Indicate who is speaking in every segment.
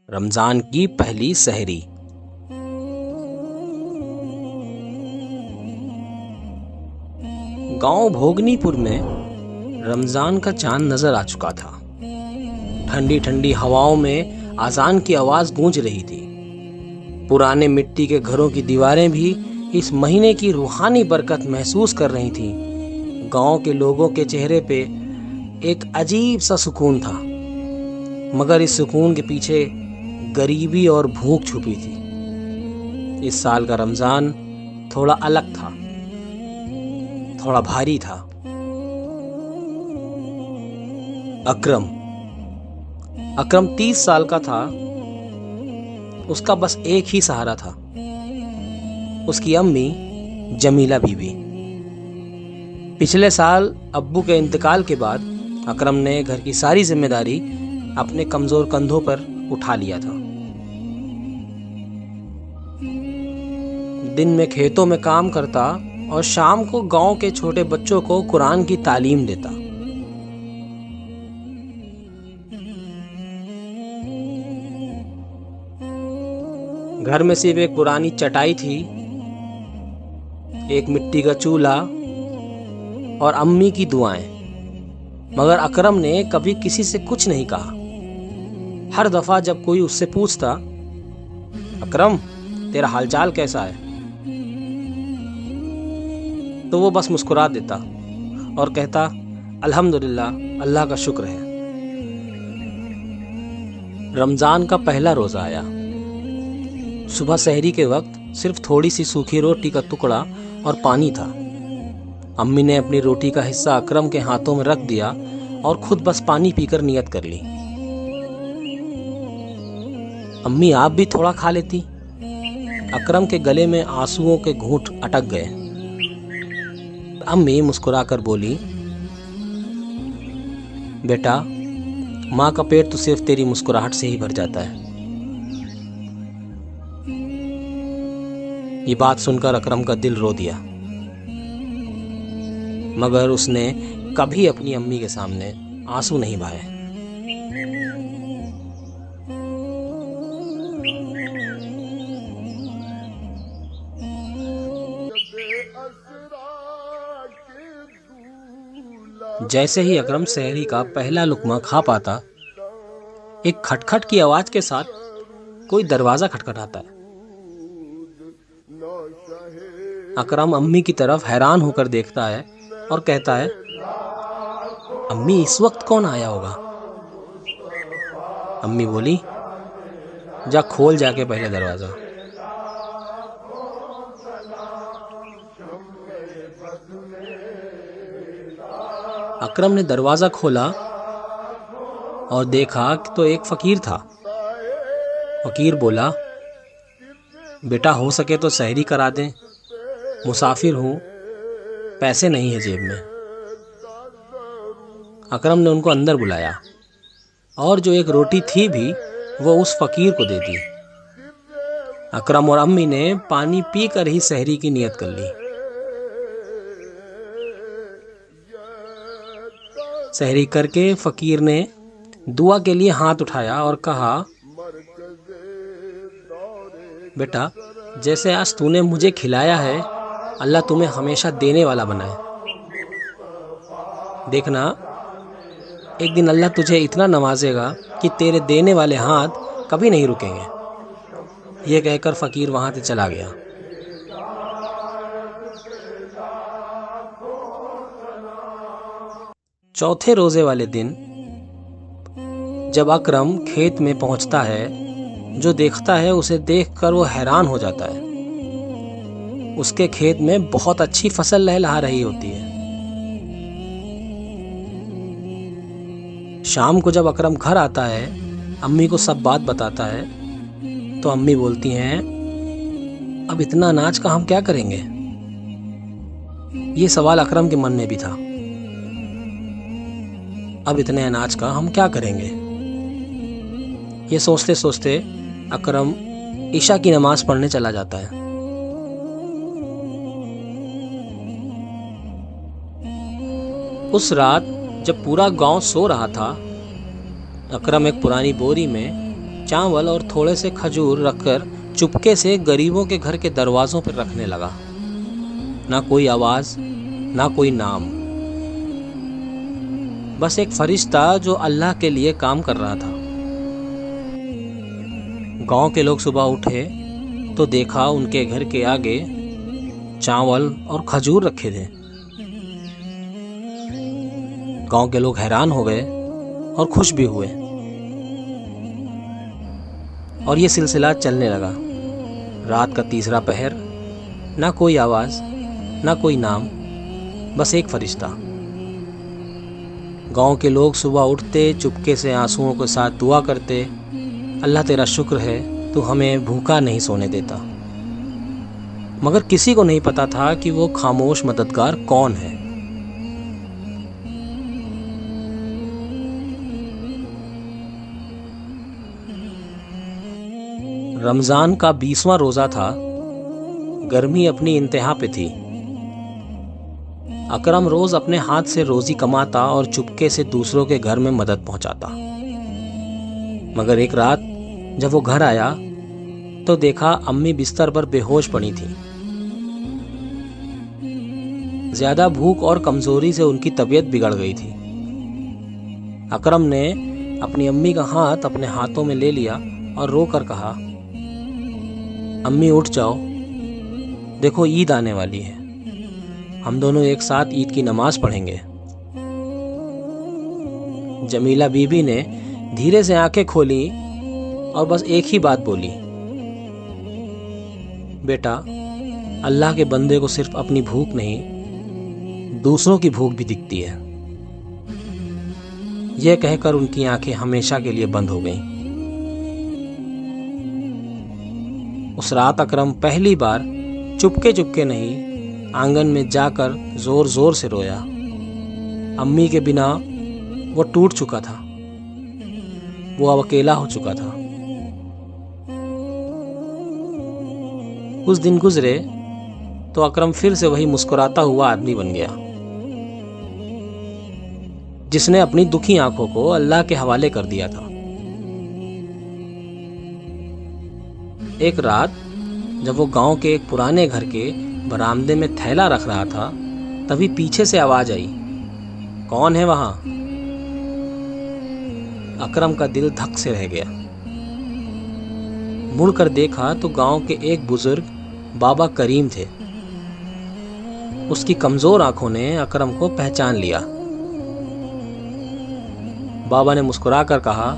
Speaker 1: रमजान की पहली सहरी। गांव भोगनीपुर में रमजान का चांद नजर आ चुका था। ठंडी ठंडी हवाओं में अजान की आवाज गूंज रही थी। पुराने मिट्टी के घरों की दीवारें भी इस महीने की रूहानी बरकत महसूस कर रही थीं। गांव के लोगों के चेहरे पे एक अजीब सा सुकून था, मगर इस सुकून के पीछे गरीबी और भूख छुपी थी। इस साल का रमजान थोड़ा अलग था, थोड़ा भारी था। अकरम 30 साल का था। उसका बस एक ही सहारा था, उसकी अम्मी जमीला बीबी। पिछले साल अब्बू के इंतकाल के बाद अकरम ने घर की सारी जिम्मेदारी अपने कमजोर कंधों पर उठा लिया था। दिन में खेतों में काम करता और शाम को गांव के छोटे बच्चों को कुरान की तालीम देता। घर में सिर्फ एक पुरानी चटाई थी, एक मिट्टी का चूल्हा और अम्मी की दुआएं। मगर अकरम ने कभी किसी से कुछ नहीं कहा। हर दफा जब कोई उससे पूछता, अकरम तेरा हालचाल कैसा है, तो वो बस मुस्कुरा देता और कहता, अल्हम्दुलिल्लाह, अल्लाह का शुक्र है। रमजान का पहला रोजा आया। सुबह सहरी के वक्त सिर्फ थोड़ी सी सूखी रोटी का टुकड़ा और पानी था। अम्मी ने अपनी रोटी का हिस्सा अकरम के हाथों में रख दिया और खुद बस पानी पीकर नियत कर ली। अम्मी आप भी थोड़ा खा लेती। अकरम के गले में आंसुओं के घूंट अटक गए। अम्मी मुस्कुराकर बोली, बेटा, माँ का पेट तो सिर्फ तेरी मुस्कुराहट से ही भर जाता है। ये बात सुनकर अकरम का दिल रो दिया, मगर उसने कभी अपनी अम्मी के सामने आंसू नहीं बहाए। जैसे ही अकरम सहरी का पहला लुकमा खा पाता, एक खटखट की आवाज के साथ कोई दरवाजा खटखटाता है। अकरम अम्मी की तरफ हैरान होकर देखता है और कहता है, अम्मी इस वक्त कौन आया होगा? अम्मी बोली, जा खोल जाके पहले दरवाजा। अकरम ने दरवाजा खोला और देखा कि तो एक फकीर था। फकीर बोला, बेटा हो सके तो सहरी करा दें, मुसाफिर हूं, पैसे नहीं है जेब में। अकरम ने उनको अंदर बुलाया और जो एक रोटी थी भी वो उस फकीर को दे दी। अकरम और अम्मी ने पानी पीकर ही सहरी की नियत कर ली। सहरी करके फकीर ने दुआ के लिए हाथ उठाया और कहा, बेटा, जैसे आज तूने मुझे खिलाया है, अल्लाह तुम्हें हमेशा देने वाला बनाए। देखना, एक दिन अल्लाह तुझे इतना नवाजेगा कि तेरे देने वाले हाथ कभी नहीं रुकेंगे। यह कहकर फकीर वहां से चला गया। चौथे रोजे वाले दिन जब अकरम खेत में पहुंचता है, जो देखता है उसे देखकर वो हैरान हो जाता है। उसके खेत में बहुत अच्छी फसल लहलहा रही होती है। शाम को जब अकरम घर आता है, अम्मी को सब बात बताता है, तो अम्मी बोलती हैं, अब इतना अनाज का हम क्या करेंगे? ये सवाल अकरम के मन में भी था। अब इतने अनाज का हम क्या करेंगे? ये सोचते सोचते अकरम ईशा की नमाज पढ़ने चला जाता है। उस रात जब पूरा गांव सो रहा था, अकरम एक पुरानी बोरी में चावल और थोड़े से खजूर रखकर चुपके से गरीबों के घर के दरवाज़ों पर रखने लगा। ना कोई आवाज़, ना कोई नाम, बस एक फरिश्ता जो अल्लाह के लिए काम कर रहा था। गांव के लोग सुबह उठे तो देखा उनके घर के आगे चावल और खजूर रखे थे। गांव के लोग हैरान हो गए और खुश भी हुए, और ये सिलसिला चलने लगा। रात का तीसरा पहर, ना कोई आवाज़, ना कोई नाम, बस एक फरिश्ता। गांव के लोग सुबह उठते चुपके से आंसुओं के साथ दुआ करते, अल्लाह तेरा शुक्र है तू हमें भूखा नहीं सोने देता। मगर किसी को नहीं पता था कि वो खामोश मददगार कौन है। रमज़ान का 20वां रोज़ा था। गर्मी अपनी इंतहा पे थी। अकरम रोज़ अपने हाथ से रोज़ी कमाता और चुपके से दूसरों के घर में मदद पहुंचाता। मगर एक रात जब वो घर आया तो देखा अम्मी बिस्तर पर बेहोश पड़ी थी। ज़्यादा भूख और कमज़ोरी से उनकी तबीयत बिगड़ गई थी। अकरम ने अपनी अम्मी का हाथ अपने हाथों में ले लिया और रो कर कहा, अम्मी उठ जाओ, देखो ईद आने वाली है, हम दोनों एक साथ ईद की नमाज पढ़ेंगे। जमीला बीबी ने धीरे से आंखें खोली और बस एक ही बात बोली, बेटा, अल्लाह के बंदे को सिर्फ अपनी भूख नहीं, दूसरों की भूख भी दिखती है। यह कहकर उनकी आंखें हमेशा के लिए बंद हो गईं। उस रात अकरम पहली बार चुपके चुपके नहीं, आंगन में जाकर जोर जोर से रोया। अम्मी के बिना वो टूट चुका था, वो अब अकेला हो चुका था। कुछ दिन गुजरे तो अकरम फिर से वही मुस्कुराता हुआ आदमी बन गया, जिसने अपनी दुखी आंखों को अल्लाह के हवाले कर दिया था। एक रात जब वो गांव के एक पुराने घर के बरामदे में थैला रख रहा था, तभी पीछे से आवाज आई, कौन है वहां? अकरम का दिल धक से रह गया। मुड़कर देखा तो गांव के एक बुजुर्ग बाबा करीम थे। उसकी कमजोर आंखों ने अकरम को पहचान लिया। बाबा ने मुस्कुराकर कहा,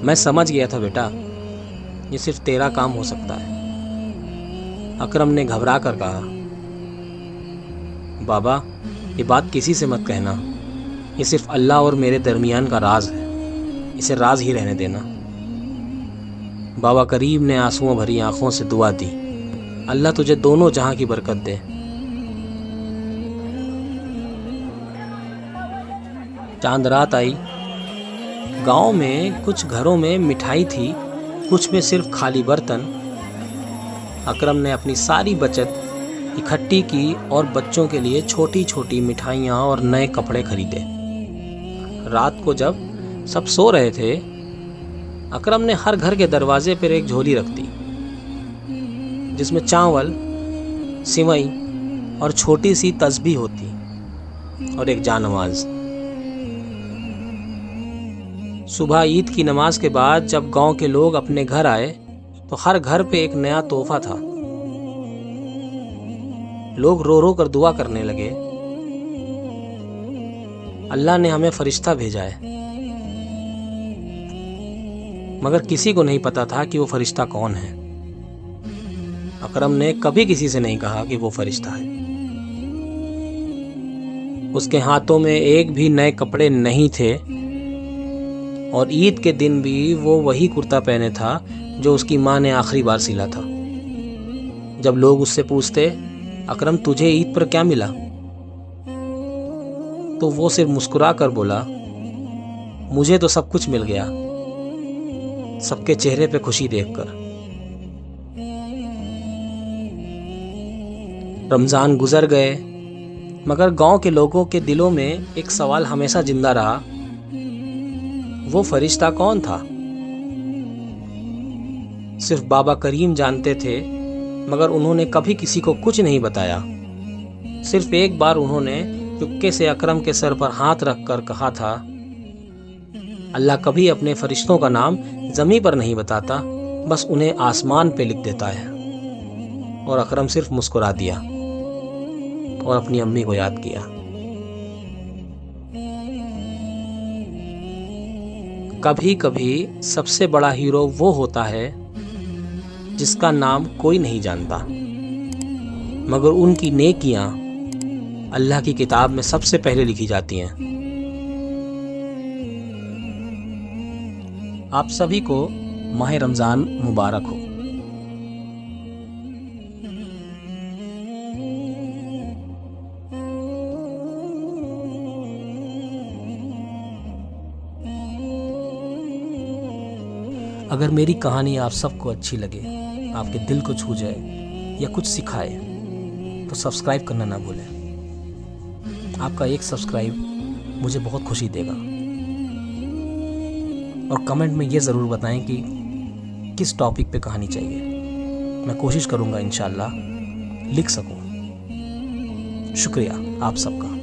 Speaker 1: मैं समझ गया था बेटा, ये सिर्फ तेरा काम हो सकता है। अकरम ने घबरा कर कहा, बाबा, ये बात किसी से मत कहना, ये सिर्फ अल्लाह और मेरे दरमियान का राज है, इसे राज ही रहने देना। बाबा करीम ने आंसुओं भरी आंखों से दुआ दी, अल्लाह तुझे दोनों जहां की बरकत दे। चांद रात आई। गांव में कुछ घरों में मिठाई थी, कुछ में सिर्फ खाली बर्तन। अकरम ने अपनी सारी बचत इकट्ठी की और बच्चों के लिए छोटी छोटी मिठाइयाँ और नए कपड़े खरीदे। रात को जब सब सो रहे थे, अकरम ने हर घर के दरवाजे पर एक झोली रख दी, जिसमें चावल, सिवई और छोटी सी तस्बीह होती और एक जानमाज। सुबह ईद की नमाज के बाद जब गांव के लोग अपने घर आए तो हर घर पे एक नया तोहफा था। लोग रो रो कर दुआ करने लगे, अल्लाह ने हमें फरिश्ता भेजा है। मगर किसी को नहीं पता था कि वो फरिश्ता कौन है। अकरम ने कभी किसी से नहीं कहा कि वो फरिश्ता है। उसके हाथों में एक भी नए कपड़े नहीं थे और ईद के दिन भी वो वही कुर्ता पहने था जो उसकी माँ ने आखिरी बार सिला था। जब लोग उससे पूछते, अकरम तुझे ईद पर क्या मिला, तो वो सिर्फ मुस्कुरा कर बोला, मुझे तो सब कुछ मिल गया, सबके चेहरे पे खुशी देखकर। रमज़ान गुजर गए, मगर गांव के लोगों के दिलों में एक सवाल हमेशा जिंदा रहा, वो फरिश्ता कौन था? सिर्फ बाबा करीम जानते थे, मगर उन्होंने कभी किसी को कुछ नहीं बताया। सिर्फ एक बार उन्होंने चुपके से अकरम के सर पर हाथ रखकर कहा था, अल्लाह कभी अपने फरिश्तों का नाम ज़मीं पर नहीं बताता, बस उन्हें आसमान पे लिख देता है। और अकरम सिर्फ मुस्कुरा दिया और अपनी अम्मी को याद किया। कभी कभी सबसे बड़ा हीरो वो होता है जिसका नाम कोई नहीं जानता, मगर उनकी नेकियां अल्लाह की किताब में सबसे पहले लिखी जाती हैं। आप सभी को माह रमज़ान मुबारक हो। अगर मेरी कहानी आप सबको अच्छी लगे, आपके दिल को छू जाए या कुछ सिखाए, तो सब्सक्राइब करना ना भूलें। आपका एक सब्सक्राइब मुझे बहुत खुशी देगा। और कमेंट में ये ज़रूर बताएं कि किस टॉपिक पे कहानी चाहिए। मैं कोशिश करूँगा इंशाअल्लाह लिख सकूँ। शुक्रिया आप सबका।